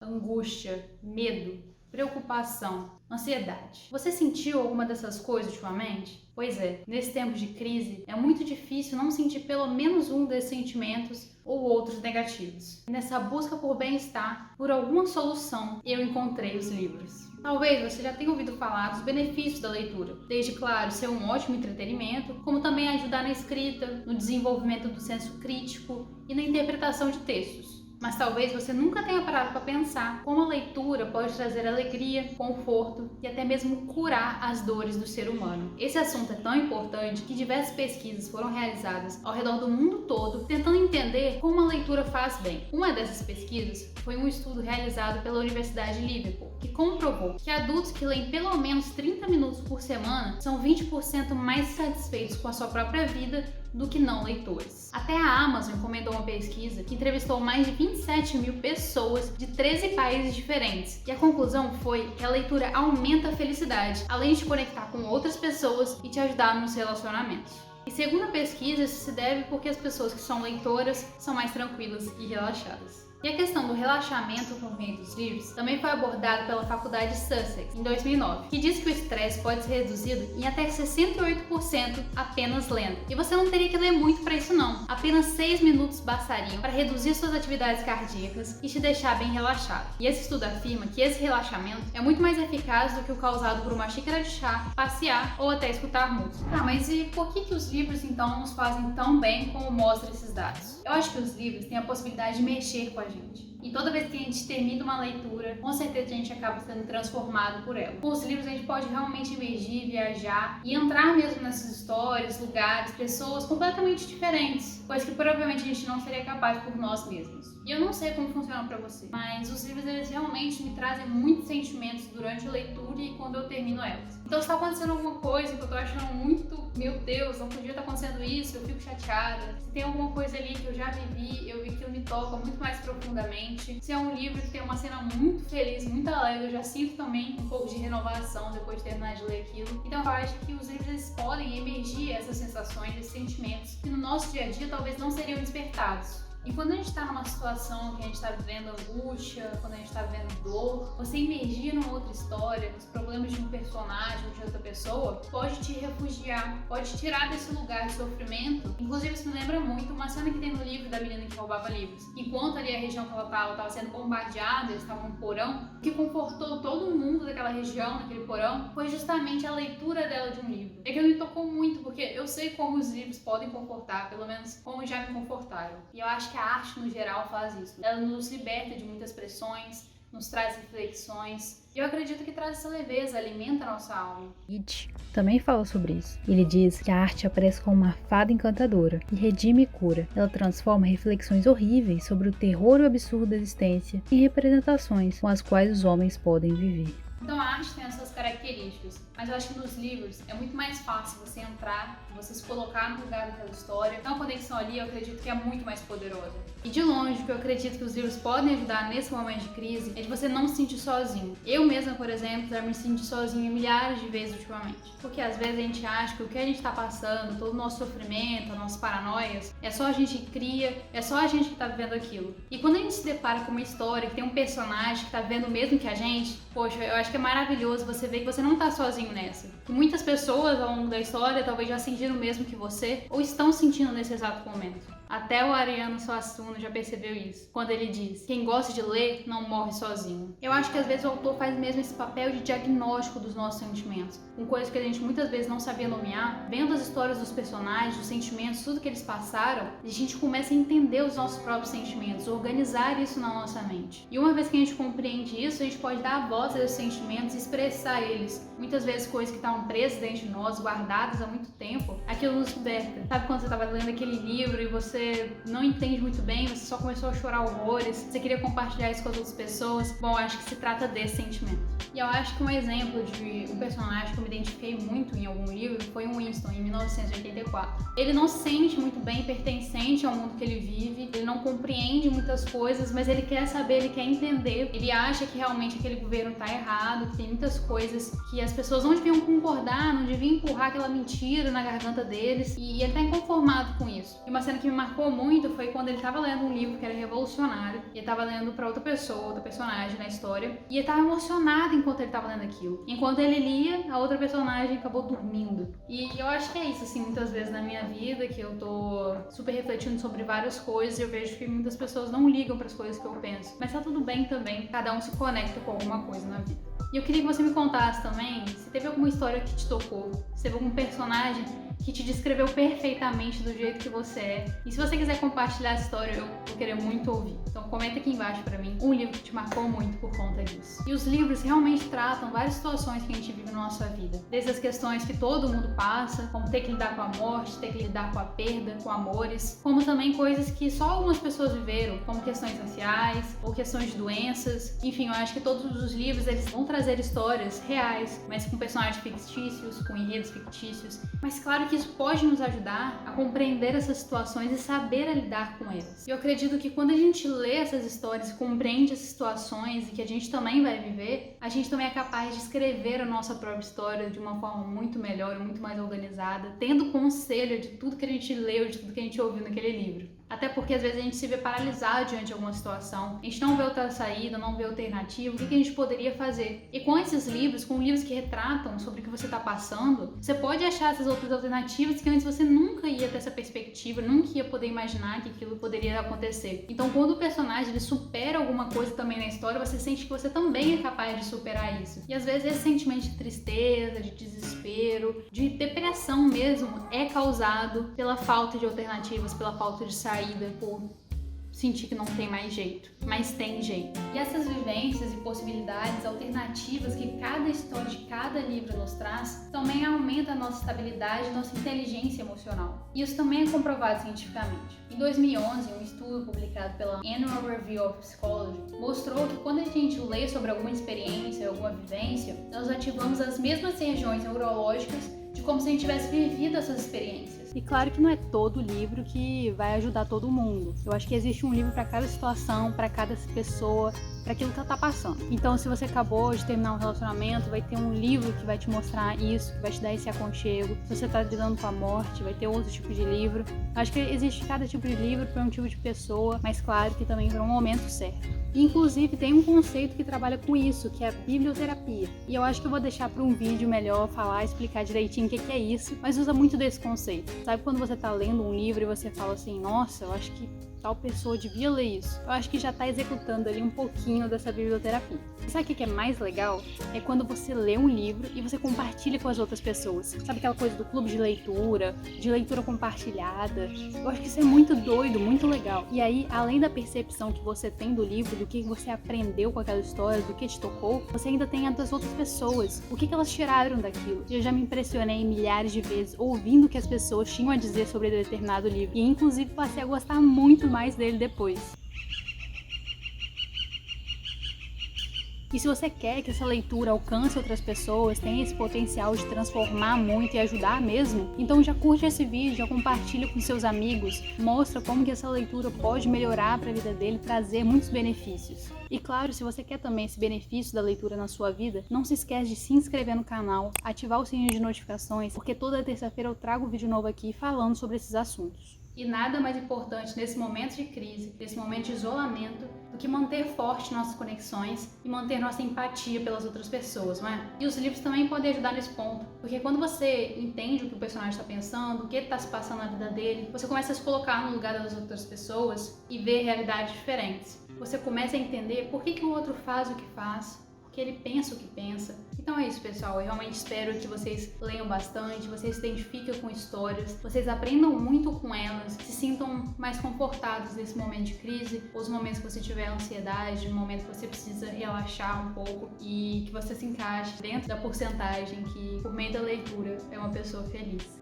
angústia, medo, preocupação, ansiedade. Você sentiu alguma dessas coisas ultimamente? Pois é, nesse tempo de crise é muito difícil não sentir pelo menos um desses sentimentos ou outros negativos. E nessa busca por bem-estar, por alguma solução, eu encontrei os livros. Talvez você já tenha ouvido falar dos benefícios da leitura, desde, claro, ser um ótimo entretenimento, como também ajudar na escrita, no desenvolvimento do senso crítico e na interpretação de textos. Mas talvez você nunca tenha parado para pensar como a leitura pode trazer alegria, conforto e até mesmo curar as dores do ser humano. Esse assunto é tão importante que diversas pesquisas foram realizadas ao redor do mundo todo tentando entender como a leitura faz bem. Uma dessas pesquisas foi um estudo realizado pela Universidade de Liverpool, que comprovou que adultos que leem pelo menos 30 minutos por semana são 20% mais satisfeitos com a sua própria vida do que não leitores. Até a Amazon encomendou uma pesquisa que entrevistou mais de 27 mil pessoas de 13 países diferentes. E a conclusão foi que a leitura aumenta a felicidade, além de te conectar com outras pessoas e te ajudar nos relacionamentos. E segundo a pesquisa, isso se deve porque as pessoas que são leitoras são mais tranquilas e relaxadas. E a questão do relaxamento por meio dos livros também foi abordada pela Faculdade de Sussex em 2009, que diz que o estresse pode ser reduzido em até 68% apenas lendo. E você não teria que ler muito para isso não. Apenas 6 minutos bastariam para reduzir suas atividades cardíacas e te deixar bem relaxado. E esse estudo afirma que esse relaxamento é muito mais eficaz do que o causado por uma xícara de chá, passear ou até escutar música. Mas e por que os livros então nos fazem tão bem como mostram esses dados? Eu acho que os livros têm a possibilidade de mexer com a gente. E toda vez que a gente termina uma leitura, com certeza a gente acaba sendo transformado por ela. Com os livros a gente pode realmente emergir, viajar e entrar mesmo nessas histórias, lugares, pessoas completamente diferentes, coisa que provavelmente a gente não seria capaz por nós mesmos. E eu não sei como funciona pra você, mas os livros eles realmente me trazem muitos sentimentos durante a leitura e quando eu termino elas. Então se tá acontecendo alguma coisa que eu tô achando muito, meu Deus, não podia estar acontecendo isso, eu fico chateada. Se tem alguma coisa ali que eu já vivi, eu vi que me toca muito mais profundamente. Se é um livro que tem uma cena muito feliz, muito alegre, eu já sinto também um pouco de renovação depois de terminar de ler aquilo. Então eu acho que os livros eles podem emergir essas sensações, esses sentimentos que no nosso dia a dia talvez não seriam despertados. E quando a gente está numa situação que a gente está vivendo angústia, quando a gente está vivendo dor, você emergir numa outra história, nos problemas de um personagem ou de outra pessoa, pode te refugiar, pode te tirar desse lugar de sofrimento. Inclusive isso me lembra muito uma cena que tem no livro da menina que roubava livros. Enquanto ali a região que ela estava sendo bombardeada, eles estavam num porão, o que confortou todo mundo daquela região, naquele porão, foi justamente a leitura dela de um livro. É que me tocou muito, porque eu sei como os livros podem confortar, pelo menos como já me confortaram. E eu acho que a arte no geral faz isso. Ela nos liberta de muitas pressões, nos traz reflexões. E eu acredito que traz essa leveza, alimenta a nossa alma. Nietzsche também fala sobre isso. Ele diz que a arte aparece como uma fada encantadora e redime e cura. Ela transforma reflexões horríveis sobre o terror e o absurdo da existência em representações com as quais os homens podem viver. Então a arte tem as suas características, mas eu acho que nos livros é muito mais fácil você entrar, você se colocar no lugar daquela história. Então a conexão ali eu acredito que é muito mais poderosa. E de longe, o que eu acredito que os livros podem ajudar nesse momento de crise é de você não se sentir sozinho. Eu mesma, por exemplo, já me senti sozinha milhares de vezes ultimamente. Porque às vezes a gente acha que o que a gente tá passando, todo o nosso sofrimento, as nossas paranoias, é só a gente que cria, é só a gente que tá vivendo aquilo. E quando a gente se depara com uma história que tem um personagem que tá vivendo o mesmo que a gente, poxa, eu acho que é maravilhoso você ver que você não tá sozinho nessa. Que muitas pessoas ao longo da história talvez já sentiram o mesmo que você ou estão sentindo nesse exato momento. Até o Ariano Suassuna já percebeu isso, quando ele diz: quem gosta de ler não morre sozinho. Eu acho que às vezes o autor faz mesmo esse papel de diagnóstico dos nossos sentimentos, com coisas que a gente muitas vezes não sabia nomear. Vendo as histórias dos personagens, os sentimentos, tudo que eles passaram, a gente começa a entender os nossos próprios sentimentos, organizar isso na nossa mente. E uma vez que a gente compreende isso, a gente pode dar a voz a esses sentimentos e expressar eles. Muitas vezes coisas que estavam presas dentro de nós, guardadas há muito tempo, aquilo nos liberta. Sabe quando você estava lendo aquele livro e você não entende muito bem, você só começou a chorar horrores, você queria compartilhar isso com as outras pessoas? Bom, acho que se trata desse sentimento. E eu acho que um exemplo de um personagem que eu me identifiquei muito em algum livro foi o Winston, em 1984. Ele não se sente muito bem pertencente ao mundo que ele vive, ele não compreende muitas coisas, mas ele quer saber, ele quer entender. Ele acha que realmente aquele governo tá errado, que tem muitas coisas que as pessoas não deviam concordar, não deviam empurrar aquela mentira na garganta deles, e ele tá inconformado com isso. E uma cena que me marcou marcou muito foi quando ele estava lendo um livro que era revolucionário, e ele estava lendo para outra pessoa, outra personagem na história, e ele estava emocionado enquanto ele estava lendo aquilo. Enquanto ele lia, a outra personagem acabou dormindo. E eu acho que é isso, assim, muitas vezes na minha vida, que eu tô super refletindo sobre várias coisas, e eu vejo que muitas pessoas não ligam para as coisas que eu penso. Mas tá tudo bem também, cada um se conecta com alguma coisa na vida. E eu queria que você me contasse também se teve alguma história que te tocou, se teve algum personagem que te descreveu perfeitamente do jeito que você é. E se você quiser compartilhar essa história, eu vou querer muito ouvir. Então comenta aqui embaixo pra mim um livro que te marcou muito por conta disso. E os livros realmente tratam várias situações que a gente vive na nossa vida. Desde as questões que todo mundo passa, como ter que lidar com a morte, ter que lidar com a perda, com amores, como também coisas que só algumas pessoas viveram, como questões raciais ou questões de doenças. Enfim, eu acho que todos os livros eles vão trazer histórias reais, mas com personagens fictícios, com enredos fictícios. Mas claro que isso pode nos ajudar a compreender essas situações e saber lidar com elas. Eu acredito que quando a gente lê essas histórias e compreende essas situações e que a gente também vai viver, a gente também é capaz de escrever a nossa própria história de uma forma muito melhor e muito mais organizada, tendo conselho de tudo que a gente leu, de tudo que a gente ouviu naquele livro. Até porque às vezes a gente se vê paralisado diante de alguma situação, a gente não vê outra saída, não vê alternativa, o que a gente poderia fazer? E com esses livros, com livros que retratam sobre o que você está passando, você pode achar essas outras alternativas que antes você nunca ia ter essa perspectiva, nunca ia poder imaginar que aquilo poderia acontecer. Então quando o personagem ele supera alguma coisa também na história, você sente que você também é capaz de superar isso. E às vezes esse sentimento de tristeza, de desespero, de depressão mesmo, é causado pela falta de alternativas, pela falta de saída, por sentir que não tem mais jeito, mas tem jeito. E essas vivências e possibilidades alternativas que cada história de cada livro nos traz também aumenta a nossa estabilidade, nossa inteligência emocional. E isso também é comprovado cientificamente. Em 2011, um estudo publicado pela Annual Review of Psychology mostrou que quando a gente lê sobre alguma experiência, alguma vivência, nós ativamos as mesmas regiões neurológicas de como se a gente tivesse vivido essas experiências. E claro que não é todo livro que vai ajudar todo mundo. Eu acho que existe um livro para cada situação, para cada pessoa, para aquilo que ela tá passando. Então, se você acabou de terminar um relacionamento, vai ter um livro que vai te mostrar isso, que vai te dar esse aconchego. Se você tá lidando com a morte, vai ter outro tipo de livro. Eu acho que existe cada tipo de livro para um tipo de pessoa, mas claro que também para um momento certo. E, inclusive, tem um conceito que trabalha com isso, que é a biblioterapia. E eu acho que eu vou deixar para um vídeo melhor falar, explicar direitinho o que é isso, mas usa muito desse conceito. Sabe quando você tá lendo um livro e você fala assim, nossa, eu acho que tal pessoa devia ler isso? Eu acho que já tá executando ali um pouquinho dessa biblioterapia. E sabe o que é mais legal? É quando você lê um livro e você compartilha com as outras pessoas. Sabe aquela coisa do clube de leitura compartilhada? Eu acho que isso é muito doido, muito legal. E aí, além da percepção que você tem do livro, do que você aprendeu com aquela história, do que te tocou, você ainda tem a das outras pessoas. O que elas tiraram daquilo? Eu já me impressionei milhares de vezes ouvindo o que as pessoas tinham a dizer sobre determinado livro. E inclusive passei a gostar muito mais dele depois. E se você quer que essa leitura alcance outras pessoas, tenha esse potencial de transformar muito e ajudar mesmo, então já curte esse vídeo, já compartilha com seus amigos, mostra como que essa leitura pode melhorar para a vida dele, trazer muitos benefícios. E claro, se você quer também esse benefício da leitura na sua vida, não se esquece de se inscrever no canal, ativar o sininho de notificações, porque toda terça-feira eu trago um vídeo novo aqui falando sobre esses assuntos. E nada mais importante nesse momento de crise, nesse momento de isolamento, do que manter forte nossas conexões e manter nossa empatia pelas outras pessoas, não é? E os livros também podem ajudar nesse ponto, porque quando você entende o que o personagem está pensando, o que está se passando na vida dele, você começa a se colocar no lugar das outras pessoas e ver realidades diferentes. Você começa a entender por que o outro faz o que faz, porque ele pensa o que pensa. Então é isso, pessoal. Eu realmente espero que vocês leiam bastante, vocês se identifiquem com histórias, vocês aprendam muito com elas, se sintam mais confortados nesse momento de crise, ou os momentos que você tiver ansiedade, no momento que você precisa relaxar um pouco e que você se encaixe dentro da porcentagem que, por meio da leitura, é uma pessoa feliz.